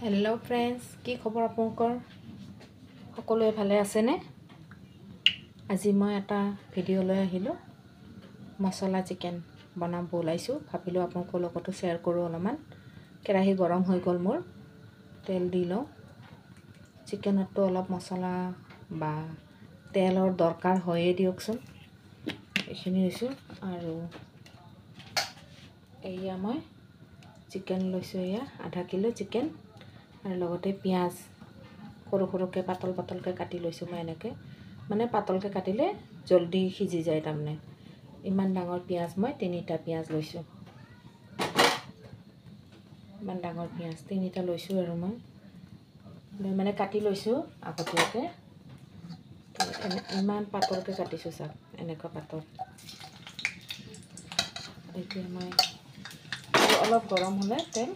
Hello friends की खबर आपनकर सकलोए भाले आছেনে আজি মই এটা ভিডিও লৈ আহিলো মছলা চিকেন বনাব ওলাইছো ভাবিলো আপোনালোকৰ লগতো শেয়াৰ কৰো অলপমান কেৰাহী গৰম হৈ গল মোৰ তেল দিলো চিকেনটো অলপ মছলা বা তেলৰ দৰকাৰ হয়ে দিয়কচোন এখিনি লৈছো আৰু এয়া মই চিকেন লৈছো এয়া আধা কিলো চিকেন আৰু লগতে পিয়াজ সৰু সৰুকে পাতল পাতলকে কাটি লৈছো মই এনেকে মানে পাতলকে কাটিলে জলদি সিজি যায় তাৰমানে ইমান ডাঙৰ পিয়াজ মই তিনিটা পিয়াজ লৈছো ইমান ডাঙৰ পিয়াজ তিনিটা লৈছো আৰু মই মানে কাটি লৈছো আগতীয়াকে ইমান পাতলকে কাটিছো সব এনেকা পাতল এতিয়া মই অলপ গৰম হলে তেল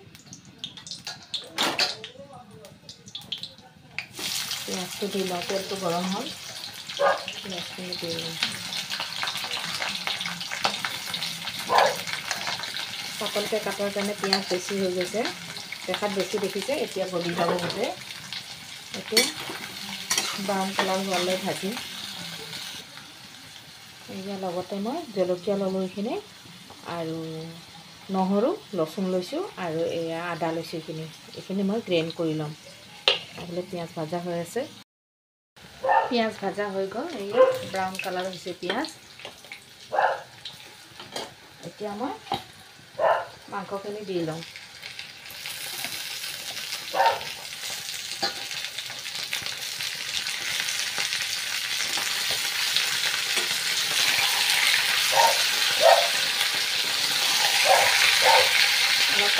পিয়াজটো দি লওঁ তেলটো গৰম হ'ল পিয়াজখিনি দি লওঁ পাতলকৈ কাটাৰ কাৰণে পিয়াজ বেছি হৈ গৈছে দেখাত বেছি দেখিছে এতিয়া গলি যাব গোটেই এইটো ব্ৰাউন কালাৰ হোৱালৈ ভাজিম ইয়াৰ লগতে মই জলকীয়া ললোঁ এইখিনি আৰু নহৰু লসুন লৈছোঁ আৰু এয়া আদা লৈছোঁ এইখিনি মই গ্ৰাইণ্ড কৰি ল'ম আগলে পিয়াজ ভাজা হৈ আছে পিয়াজ ভাজা হৈ গ'ল এই ব্ৰাউন কালাৰ হৈছে পিয়াজ এতিয়া মই মাংসখিনি দি লওঁ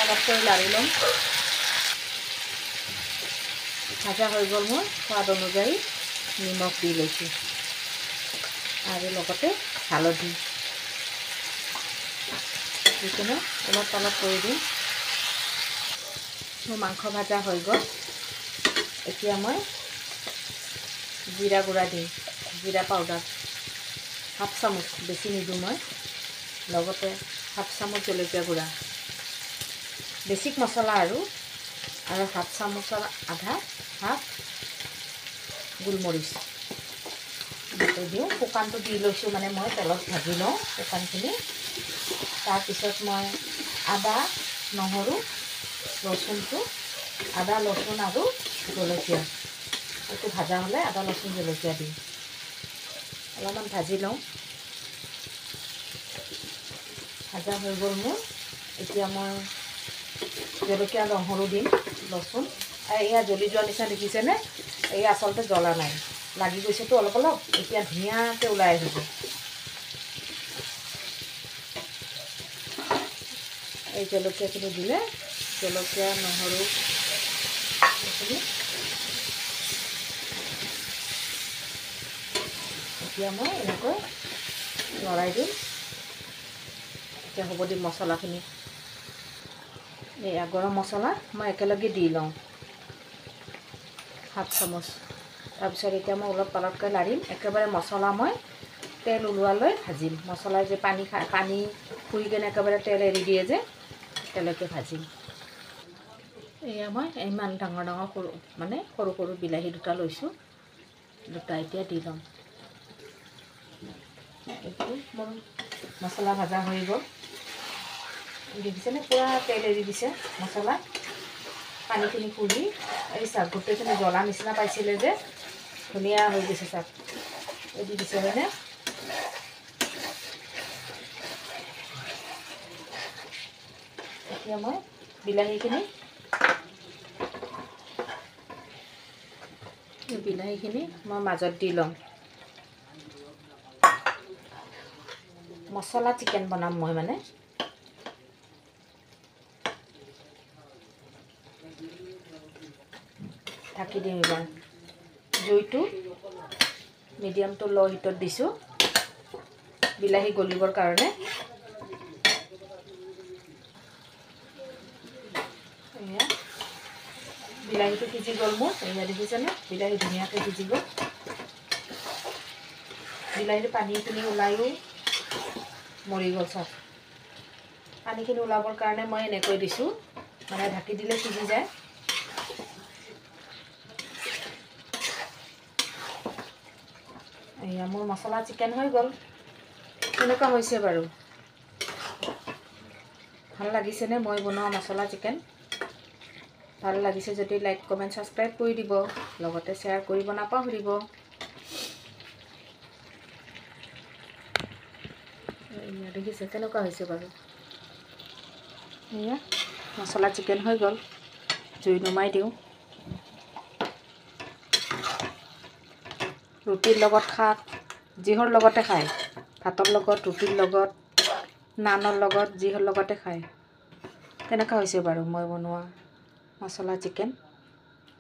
অলপ কৰি লাৰি ল'ম ভাজা হৈ গ'ল মোৰ সোৱাদ অনুযায়ী নিমখ দি লৈছোঁ আৰু লগতে হালধি দিকেনে অলপ কৰি দিম মোৰ মাংস ভাজা হৈ গ'ল এতিয়া মই জিৰা গুড়া দিম জিৰা পাউডাৰ হাফ চামুচ বেছি নিদিওঁ মই লগতে হাফ চামুচ জলকীয়া গুড়া বেছিক মছলা আৰু হাফ চামুচৰ আধা হাফ গোলমৰিচ দিওঁ শুকানটো দি লৈছোঁ মানে মই তেলত ভাজি লওঁ শুকানখিনি তাৰপিছত মই আদা নহৰু লসুনটো আদা লসুন আৰু জলকীয়া এইটো ভাজা হ'লে আদা লসুন জলকীয়া দিম অলপমান ভাজি লওঁ ভাজা হৈ গ'ল মোৰ এতিয়া মই জলকীয়া নহৰু দিম লসুন এয়া জ্বলি যোৱা নিচিনা দেখিছেনে এই আচলতে জ্বলা নাই লাগি গৈছেতো অলপ এতিয়া ধুনীয়াকৈ ওলাই আহিব এই জলকীয়াখিনি দিলে জলকীয়া নহৰু এতিয়া মই এনেকৈ লৰাই দিম এতিয়া হ'ব দিম মছলাখিনি এয়া গৰম মছলা মই একেলগে দি লওঁ হাফ চামুচ তাৰপিছত এতিয়া মই অলপ পালতকৈ লাৰিম একেবাৰে মছলা মই তেল ওলোৱালৈ ভাজিম মছলাই যে পানী শুই কেনে একেবাৰে তেল এৰি দিয়ে যে তেলকে ভাজিম এয়া মই ইমান ডাঙৰ সৰু বিলাহী দুটা লৈছোঁ দুটা এতিয়া দি ল'ম এইটো মোৰ মছলা ভাজা হৈ গ'ল দেখিছেনে পুৰা তেল এৰি দিছে মছলা পানীখিনি ফুলি এই চাক গোটেইখিনি জ্বলা নিচিনা পাইছিলে যে ধুনীয়া হৈ গৈছে চাক এই দি দিছে হয়নে এতিয়া মই বিলাহীখিনি মই মাজত দি ল'ম মছলা চিকেন বনাম মই মানে ঢাকি দিম এবাৰ জুইটো মিডিয়াম টু ল' হিটত দিছোঁ বিলাহী গলিবৰ কাৰণে এয়া বিলাহীটো সিজি গ'ল মোৰ এয়া দেখিছেনে বিলাহী ধুনীয়াকৈ সিজি গ'ল বিলাহীৰ পানীখিনি ওলায়ো মৰি গ'ল চব পানীখিনি ওলাবৰ কাৰণে মই এনেকৈ দিছোঁ মানে ঢাকি দিলে সিজি যায় এয়া মোৰ মছলা চিকেন হৈ গ'ল। কেনেকুৱা হৈছে বাৰু? ভাল লাগিছেনে মই বনোৱা মছলা চিকেন? ভাল লাগিছে যদি লাইক কমেণ্ট ছাবস্ক্ৰাইব কৰি দিব, লগতে শ্বেয়াৰ কৰিব নাপাহৰিব। এয়া দেখিছে কেনেকুৱা হৈছে বাৰু? এয়া মছলা চিকেন হৈ গ'ল। জুই নুমাই দিওঁ। ৰুটিৰ লগত শাক, যিহৰ লগতে খায়, ভাতৰ লগত, ৰুটিৰ লগত, নানৰ লগত, যিহৰ লগতে খায়। কেনেকুৱা হৈছে বাৰু মই বনোৱা মছলা চিকেন?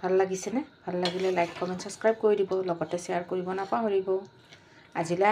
ভাল লাগিছেনে? ভাল লাগিলে লাইক কমেণ্ট ছাবস্ক্ৰাইব কৰি দিব, লগতে শ্বেয়াৰ কৰিব নাপাহৰিব। আজিলৈ